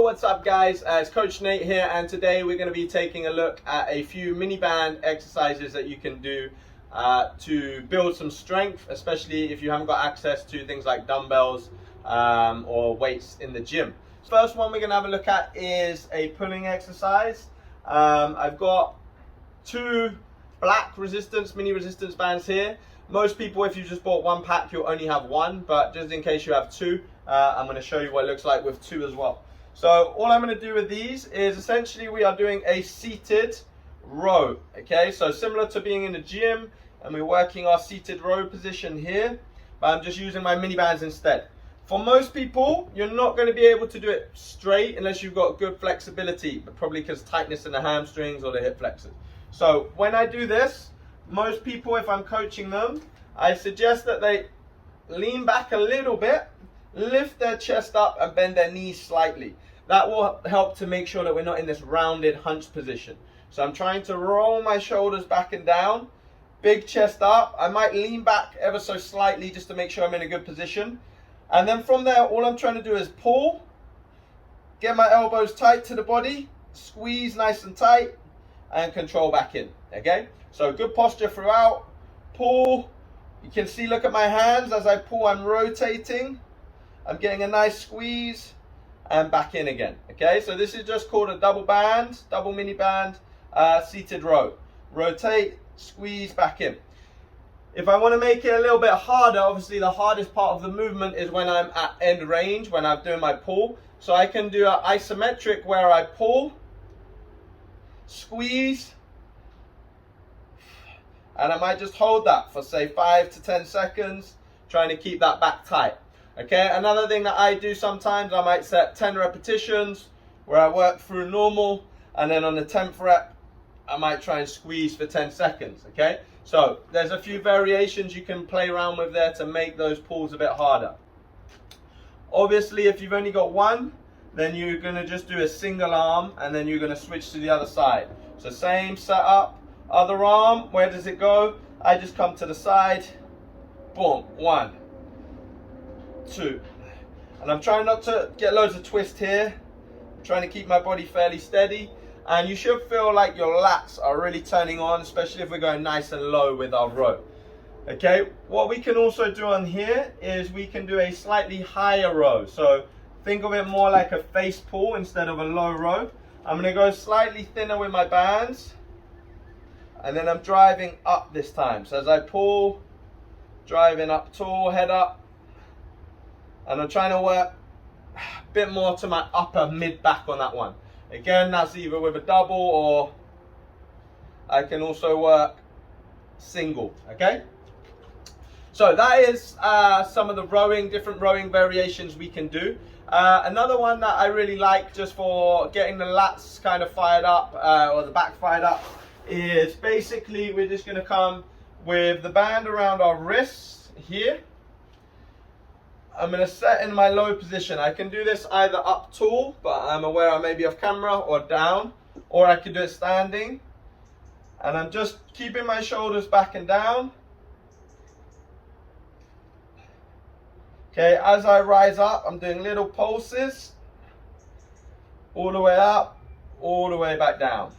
what's up guys? It's Coach Nate here, and today we're going to be taking a look at a few mini band exercises that you can do to build some strength, especially if you haven't got access to things like dumbbells or weights in the gym. First one we're going to have a look at is a pulling exercise. I've got two black mini resistance bands here. Most people, if you just bought one pack, you'll only have one, but just in case you have two, I'm going to show you what it looks like with two as well. So all I'm going to do with these is essentially we are doing a seated row. Okay, so similar to being in the gym, and we're working our seated row position here, but I'm just using my mini bands instead. For most people, you're not going to be able to do it straight unless you've got good flexibility, but probably because tightness in the hamstrings or the hip flexors. So when I do this, most people, if I'm coaching them, I suggest that they lean back a little bit, lift their chest up and bend their knees slightly. That will help to make sure that we're not in this rounded hunched position. So I'm trying to roll my shoulders back and down, big chest up. I might lean back ever so slightly just to make sure I'm in a good position. And then from there, all I'm trying to do is pull, get my elbows tight to the body, squeeze nice and tight, and control back in. Okay, so good posture throughout. Pull. You can see, look at my hands as I pull, I'm rotating. I'm getting a nice squeeze and back in again. Okay, so this is just called a double mini band, seated row. Rotate, squeeze, back in. If I want to make it a little bit harder, obviously the hardest part of the movement is when I'm at end range, when I'm doing my pull. So I can do an isometric where I pull, squeeze, and I might just hold that for say 5 to 10 seconds, trying to keep that back tight. Okay, another thing that I do sometimes, I might set 10 repetitions where I work through normal, and then on the 10th rep, I might try and squeeze for 10 seconds. Okay, so there's a few variations you can play around with there to make those pulls a bit harder. Obviously, if you've only got one, then you're going to just do a single arm, and then you're going to switch to the other side. So same setup, other arm, where does it go? I just come to the side, boom, 1, 2, and I'm trying not to get loads of twist here. I'm trying to keep my body fairly steady, and you should feel like your lats are really turning on, especially if we're going nice and low with our row. Okay, what we can also do on here is we can do a slightly higher row. So think of it more like a face pull instead of a low row. I'm going to go slightly thinner with my bands, and then I'm driving up this time. So as I pull, driving up tall, head up, and I'm trying to work a bit more to my upper mid back on that one. Again, that's either with a double, or I can also work single. Okay, so that is some of the different rowing variations we can do. Another one that I really like, just for getting the lats kind of fired up, or the back fired up, is basically we're just going to come with the band around our wrists here. I'm going to set in my low position. I can do this either up tall, but I'm aware I may be off camera, or down, or I can do it standing. And I'm just keeping my shoulders back and down. Okay, as I rise up, I'm doing little pulses, all the way up, all the way back down.